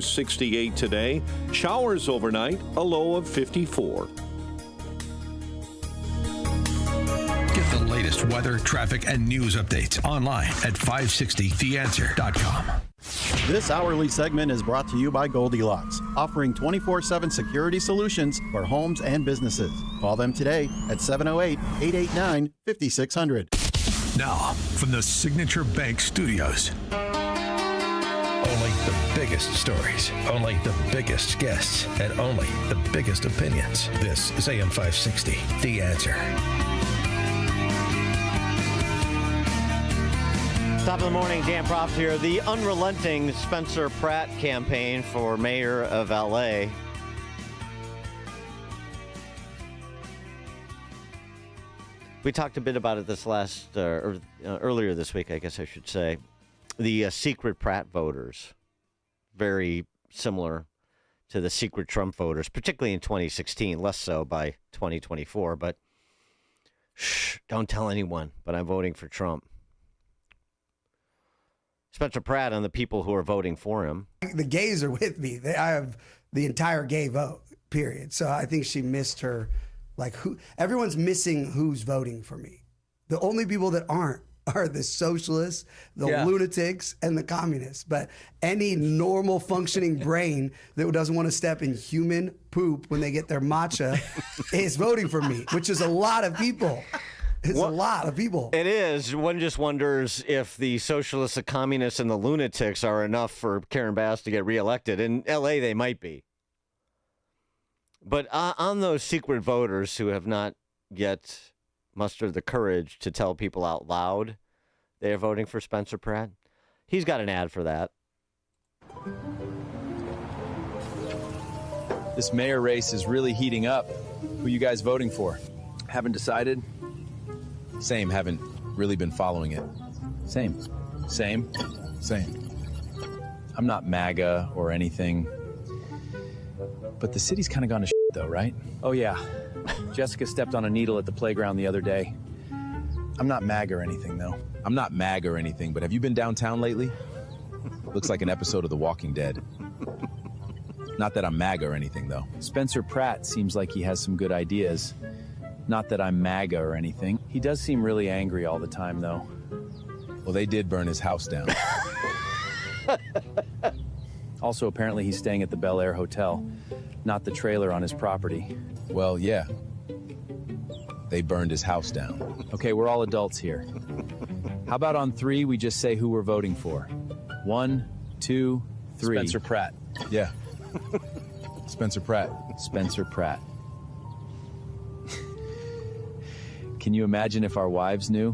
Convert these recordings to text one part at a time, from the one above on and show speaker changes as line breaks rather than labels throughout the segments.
68 today. Showers overnight, a low of 54.
Get the latest weather, traffic, and news updates online at 560theanswer.com.
This hourly segment is brought to you by Goldilocks, offering 24/7 security solutions for homes and businesses. Call them today at 708-889-5600.
Now, from the Signature Bank Studios. Only the biggest stories, only the biggest guests, and only the biggest opinions. This is AM 560, The Answer.
Top of the morning, Dan Proft here. The unrelenting Spencer Pratt campaign for mayor of L.A. We talked a bit about it this earlier this week, I guess I should say. The secret Pratt voters, very similar to the secret Trump voters, particularly in 2016, less so by 2024. But shh, don't tell anyone, but I'm voting for Trump. Spencer Pratt and the people who are voting for him.
The gays are with me. I have the entire gay vote, period. So I think she missed her, everyone's missing who's voting for me. The only people that aren't are the socialists, the lunatics, and the communists. But any normal functioning brain that doesn't want to step in human poop when they get their matcha is voting for me, which is a lot of people. It's a lot of people.
It is. One just wonders if the socialists, the communists, and the lunatics are enough for Karen Bass to get reelected. In L.A., they might be. But on those secret voters who have not yet mustered the courage to tell people out loud they are voting for Spencer Pratt, he's got an ad for that.
This mayor race is really heating up. Who you guys voting for? Haven't decided? Same, haven't really been following it. Same. Same? Same. I'm not MAGA or anything. But the city's kind of gone to shit though, right? Oh yeah. Jessica stepped on a needle at the playground the other day. I'm not MAGA or anything though. I'm not MAGA or anything, but have you been downtown lately? Looks like an episode of The Walking Dead. Not that I'm MAGA or anything though. Spencer Pratt seems like he has some good ideas. Not that I'm MAGA or anything. He does seem really angry all the time, though. Well, they did burn his house down. Also, apparently he's staying at the Bel Air Hotel, not the trailer on his property. Well, yeah. They burned his house down. Okay, we're all adults here. How about on 3, we just say who we're voting for? 1, 2, 3. Spencer Pratt. Yeah. Spencer Pratt. Spencer Pratt. Can you imagine if our wives knew?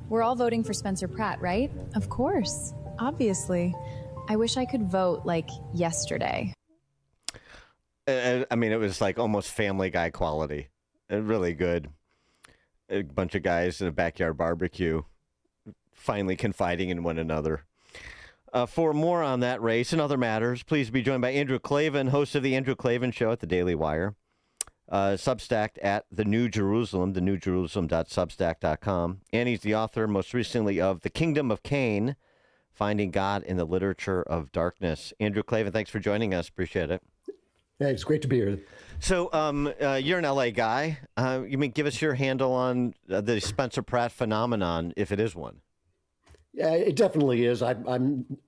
We're all voting for Spencer Pratt, right? Of course. Obviously. I wish I could vote yesterday.
I mean, it was almost Family Guy quality. Really good. A bunch of guys in a backyard barbecue finally confiding in one another. For more on that race and other matters, please be joined by Andrew Klavan, host of The Andrew Klavan Show at the Daily Wire. Substack at The New Jerusalem, thenewjerusalem.substack.com. And he's the author, most recently, of The Kingdom of Cain, Finding God in the Literature of Darkness. Andrew Klavan, thanks for joining us. Appreciate it.
Yeah, it's great to be here.
So you're an L.A. guy. You mean give us your handle on the Spencer Pratt phenomenon, if it is one?
Yeah, it definitely is. I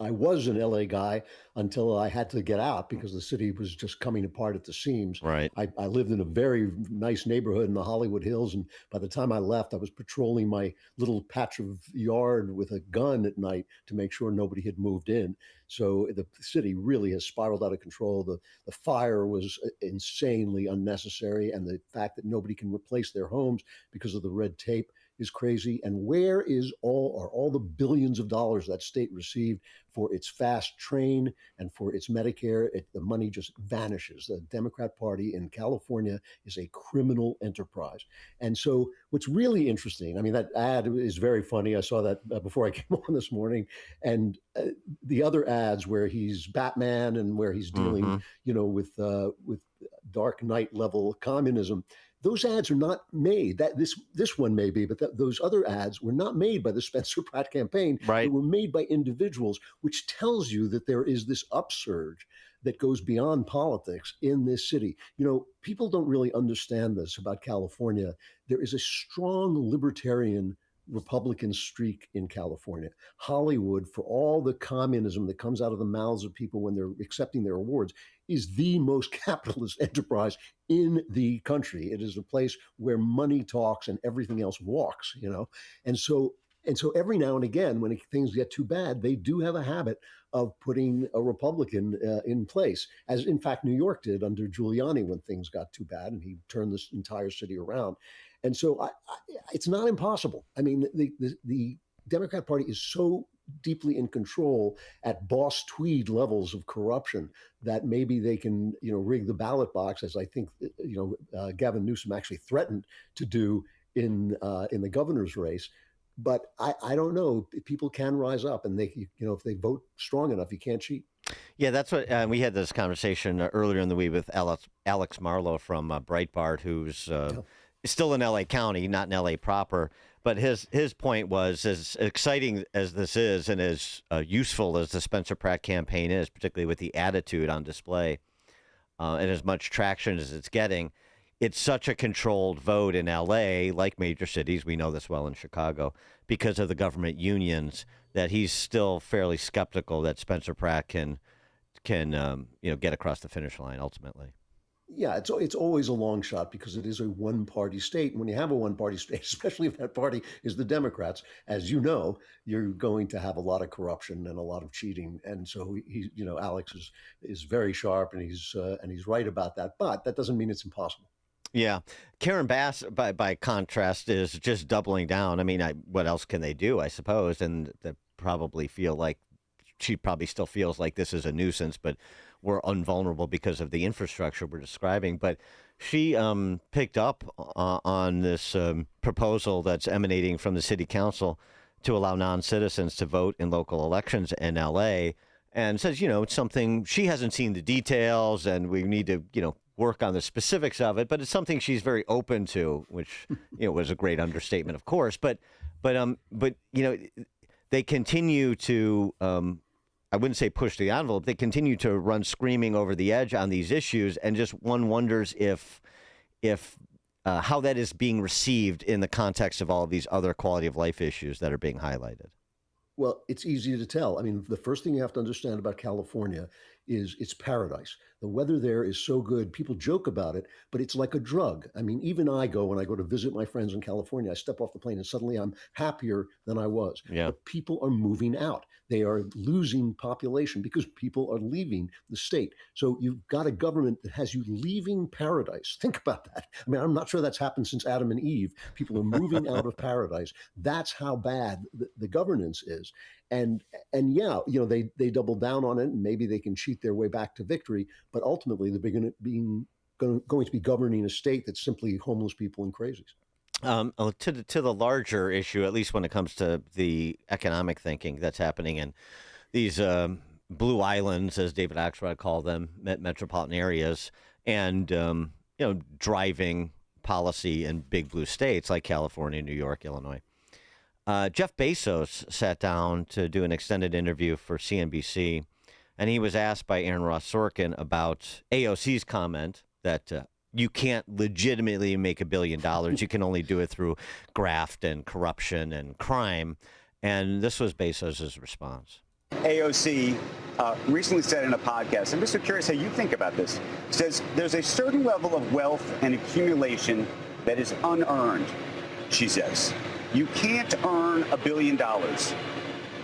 was an LA guy until I had to get out because the city was just coming apart at the seams.
Right.
I lived in a very nice neighborhood in the Hollywood Hills, and by the time I left, I was patrolling my little patch of yard with a gun at night to make sure nobody had moved in. So the city really has spiraled out of control. The fire was insanely unnecessary, and the fact that nobody can replace their homes because of the red tape is crazy. And where are all the billions of dollars that state received for its fast train and for its Medicare? The money just vanishes. The Democrat Party in California is a criminal enterprise. And so what's really interesting, I mean, that ad is very funny. I saw that before I came on this morning. And the other ads where he's Batman and where he's dealing, with Dark Knight level communism, those ads are not made. That this one may be, but those other ads were not made by the Spencer Pratt campaign.
Right.
They were made by individuals, which tells you that there is this upsurge that goes beyond politics in this city. You know, people don't really understand this about California. There is a strong libertarian Republican streak in California. Hollywood, for all the communism that comes out of the mouths of people when they're accepting their awards, is the most capitalist enterprise in the country. It is a place where money talks and everything else walks, you know? And so every now and again, when things get too bad, they do have a habit of putting a Republican in place, as in fact New York did under Giuliani when things got too bad, and he turned this entire city around. And so it's not impossible. I mean, the Democrat Party is so deeply in control at Boss Tweed levels of corruption that maybe they can, you know, rig the ballot box, as I think, you know, Gavin Newsom actually threatened to do in the governor's race. But I don't know. People can rise up, and they, you know, if they vote strong enough, you can't cheat.
Yeah, that's what we had this conversation earlier in the week with Alex Marlowe from Breitbart, who's still in L.A. County, not in L.A. proper. But his point was, as exciting as this is and as useful as the Spencer Pratt campaign is, particularly with the attitude on display and as much traction as it's getting, it's such a controlled vote in L.A., like major cities. We know this well in Chicago, because of the government unions, that he's still fairly skeptical that Spencer Pratt can get across the finish line ultimately.
Yeah, it's always a long shot because it is a one-party state. And when you have a one-party state, especially if that party is the Democrats, as you know, you're going to have a lot of corruption and a lot of cheating. And so he, you know, Alex is very sharp, and he's right about that. But that doesn't mean it's impossible.
Yeah, Karen Bass, by contrast, is just doubling down. I mean, what else can they do? I suppose, and they probably feel like she probably still feels like this is a nuisance, but we're invulnerable because of the infrastructure we're describing. But she picked up on this proposal that's emanating from the city council to allow non-citizens to vote in local elections in L.A., and says, you know, it's something she hasn't seen the details, and we need to, you know, work on the specifics of it, but it's something she's very open to, which, you know, was a great understatement, of course. But you know, they continue to, I wouldn't say push the envelope. They continue to run screaming over the edge on these issues, and just one wonders if how that is being received in the context of all of these other quality of life issues that are being highlighted.
Well, it's easy to tell. I mean, the first thing you have to understand about California is it's paradise. The weather there is so good. People joke about it, but it's like a drug. I mean, even when I go to visit my friends in California, I step off the plane and suddenly I'm happier than I was.
Yeah.
But people are moving out. They are losing population because people are leaving the state. So you've got a government that has you leaving paradise. Think about that. I mean, I'm not sure that's happened since Adam and Eve. People are moving out of paradise. That's how bad the governance is. And yeah, you know, they double down on it, and maybe they can cheat their way back to victory. But ultimately, they're going to be governing a state that's simply homeless people and crazies.
To the larger issue, at least when it comes to the economic thinking that's happening in these blue islands, as David Axelrod called them, metropolitan areas, and you know, driving policy in big blue states like California, New York, Illinois. Jeff Bezos sat down to do an extended interview for CNBC, and he was asked by Aaron Ross Sorkin about AOC's comment that you can't legitimately make $1 billion. You can only do it through graft and corruption and crime. And this was Bezos' response.
AOC recently said in a podcast, I'm just curious how you think about this, says there's a certain level of wealth and accumulation that is unearned, she says. You can't earn $1 billion.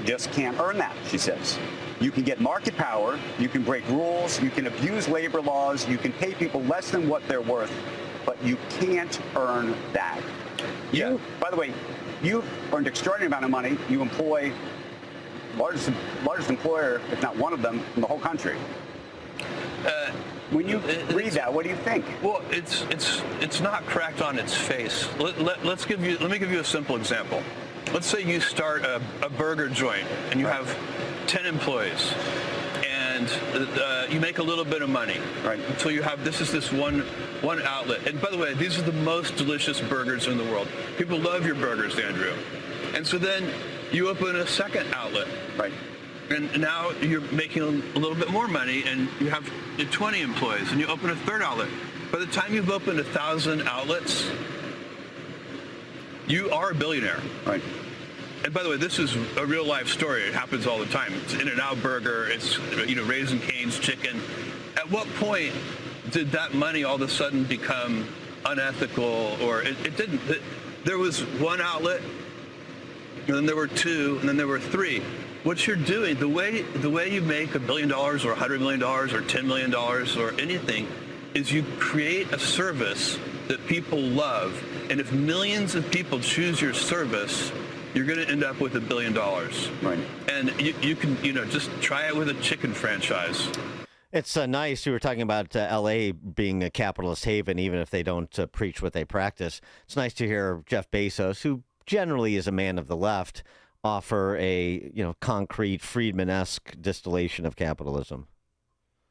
Just can't earn that, she says. You can get market power, you can break rules, you can abuse labor laws, you can pay people less than what they're worth, but you can't earn that.
Yeah.
You, by the way, you've earned an extraordinary amount of money. You employ largest employer, if not one of them, in the whole country. When you read that, what do you think?
Well, it's not correct on its face. Let me give you a simple example. Let's say you start a burger joint and you have 10 employees, and you make a little bit of money, right? Until you have this one outlet. And by the way, these are the most delicious burgers in the world. People love your burgers, Andrew. And so then you open a second outlet, right? And now you're making a little bit more money, and you have 20 employees, and you open a third outlet. By the time you've opened 1,000 outlets, you are a billionaire, right? And by the way, this is a real life story. It happens all the time. It's In-N-Out Burger. It's Raising Cane's Chicken. At what point did that money all of a sudden become unethical, or it didn't? There was one outlet, and then there were two, and then there were three. What you're doing, the way you make $1 billion or $100 million or $10 million or anything, is you create a service that people love, and if millions of people choose your service, you're going to end up with $1 billion. Right. And you can just try it with a chicken franchise.
It's nice. You were talking about L.A. being a capitalist haven, even if they don't preach what they practice. It's nice to hear Jeff Bezos, who generally is a man of the left, offer a concrete Friedman-esque distillation of capitalism.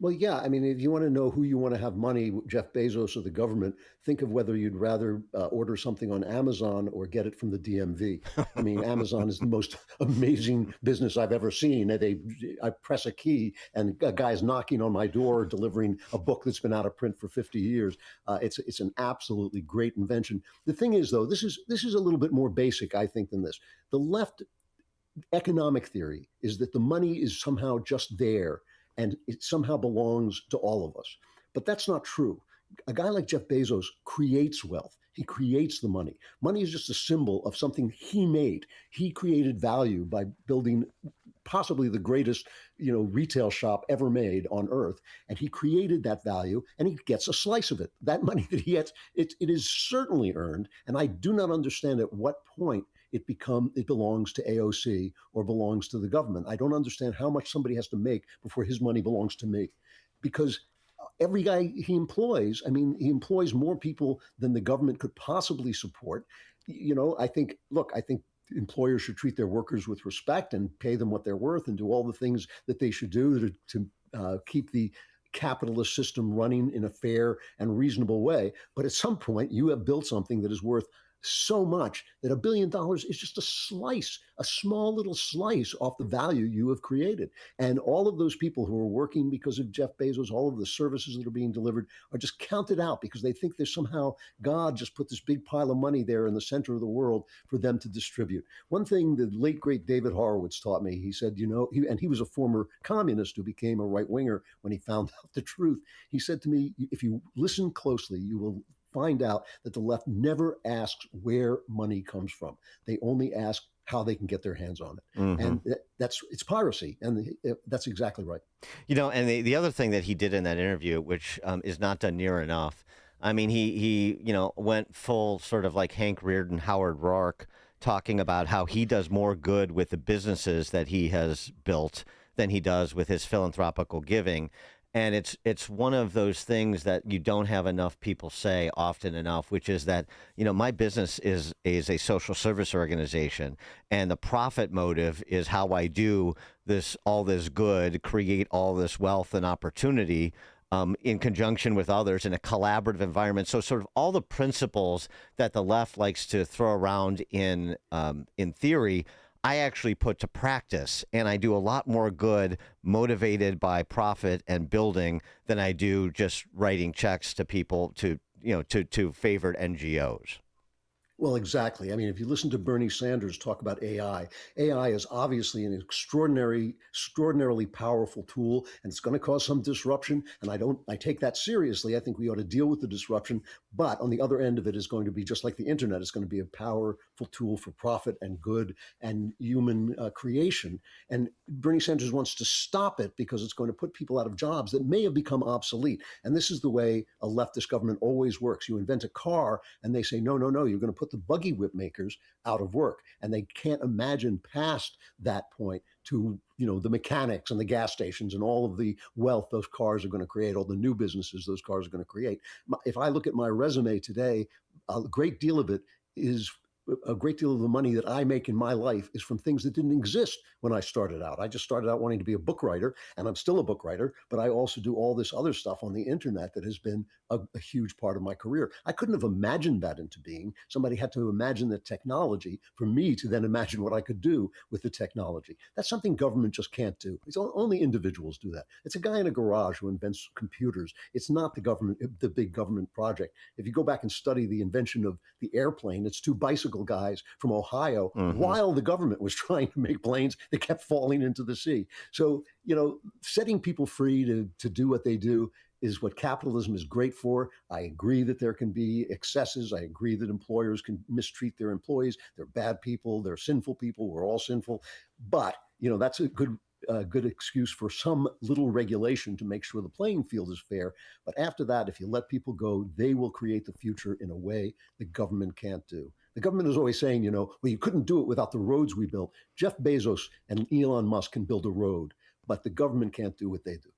Well, yeah. I mean, if you want to know who you want to have money, Jeff Bezos or the government, think of whether you'd rather order something on Amazon or get it from the DMV. I mean, Amazon is the most amazing business I've ever seen. I press a key and a guy's knocking on my door, delivering a book that's been out of print for 50 years. It's an absolutely great invention. The thing is, though, this is a little bit more basic, I think, than this. The left economic theory is that the money is somehow just there, and it somehow belongs to all of us. But that's not true. A guy like Jeff Bezos creates wealth. He creates the money. Money is just a symbol of something he made. He created value by building possibly the greatest, retail shop ever made on earth. And he created that value, and he gets a slice of it. That money that he gets, it is certainly earned. And I do not understand at what point it belongs to AOC or belongs to the government. I don't understand how much somebody has to make before his money belongs to me, because every guy he employs, he employs more people than the government could possibly support. I think employers should treat their workers with respect and pay them what they're worth and do all the things that they should do to keep the capitalist system running in a fair and reasonable way. But at some point, you have built something that is worth so much that $1 billion is just a small little slice off the value you have created. And all of those people who are working because of Jeff Bezos, all of the services that are being delivered are just counted out because they think there's somehow God just put this big pile of money there in the center of the world for them to distribute. One thing the late, great David Horowitz taught me, he said, he was a former communist who became a right-winger when he found out the truth. He said to me, if you listen closely, you will find out that the left never asks where money comes from. They only ask how they can get their hands on it. Mm-hmm. And it's piracy. And that's exactly right.
And the other thing that he did in that interview, which is not done near enough, he went full sort of like Hank Rearden, Howard Roark, talking about how he does more good with the businesses that he has built than he does with his philanthropical giving. And it's one of those things that you don't have enough people say often enough, which is that, my business is a social service organization, and the profit motive is how I do all this good, create all this wealth and opportunity in conjunction with others in a collaborative environment. So sort of all the principles that the left likes to throw around in theory, I actually put to practice, and I do a lot more good motivated by profit and building than I do just writing checks to people to favored NGOs.
Well, exactly. If you listen to Bernie Sanders talk about AI is obviously an extraordinarily powerful tool, and it's going to cause some disruption. And I take that seriously. I think we ought to deal with the disruption. But on the other end of it is going to be just like the internet. It's going to be a powerful tool for profit and good and human creation. And Bernie Sanders wants to stop it because it's going to put people out of jobs that may have become obsolete. And this is the way a leftist government always works. You invent a car and they say, no, you're going to put the buggy whip makers out of work. And they can't imagine past that point to, the mechanics and the gas stations and all of the wealth those cars are going to create, all the new businesses those cars are going to create. If I look at my resume today, a great deal of it is a great deal of the money that I make in my life is from things that didn't exist when I started out. I just started out wanting to be a book writer, and I'm still a book writer, but I also do all this other stuff on the internet that has been a huge part of my career. I couldn't have imagined that into being. Somebody had to imagine the technology for me to then imagine what I could do with the technology. That's something government just can't do. It's only individuals do that. It's a guy in a garage who invents computers. It's not the government, the big government project. If you go back and study the invention of the airplane, it's two bicycle guys from Ohio while the government was trying to make planes that kept falling into the sea. So, setting people free to do what they do is what capitalism is great for. I agree that there can be excesses. I agree that employers can mistreat their employees. They're bad people. They're sinful people. We're all sinful. But, that's a good excuse for some little regulation to make sure the playing field is fair. But after that, if you let people go, they will create the future in a way the government can't do. The government is always saying, well, you couldn't do it without the roads we built. Jeff Bezos and Elon Musk can build a road, but the government can't do what they do.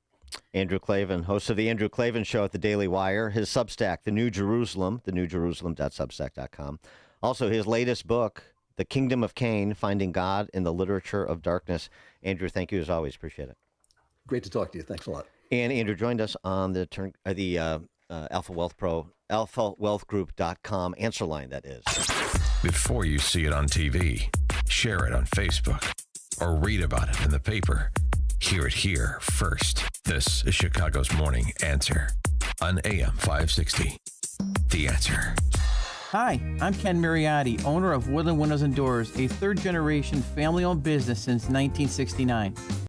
Andrew Klavan, host of the Andrew Klavan Show at the Daily Wire, his Substack, The New Jerusalem, thenewjerusalem.substack.com. Also, his latest book, The Kingdom of Cain, Finding God in the Literature of Darkness. Andrew, thank you as always. Appreciate it.
Great to talk to you. Thanks a lot.
And Andrew joined us on the Alpha Wealth Pro, alphawealthgroup.com answer line, that is.
Before you see it on TV, share it on Facebook, or read about it in the paper. Hear it here first. This is Chicago's Morning Answer on AM 560. The Answer.
Hi, I'm Ken Mariotti, owner of Woodland Windows and Doors, a third-generation family-owned business since 1969.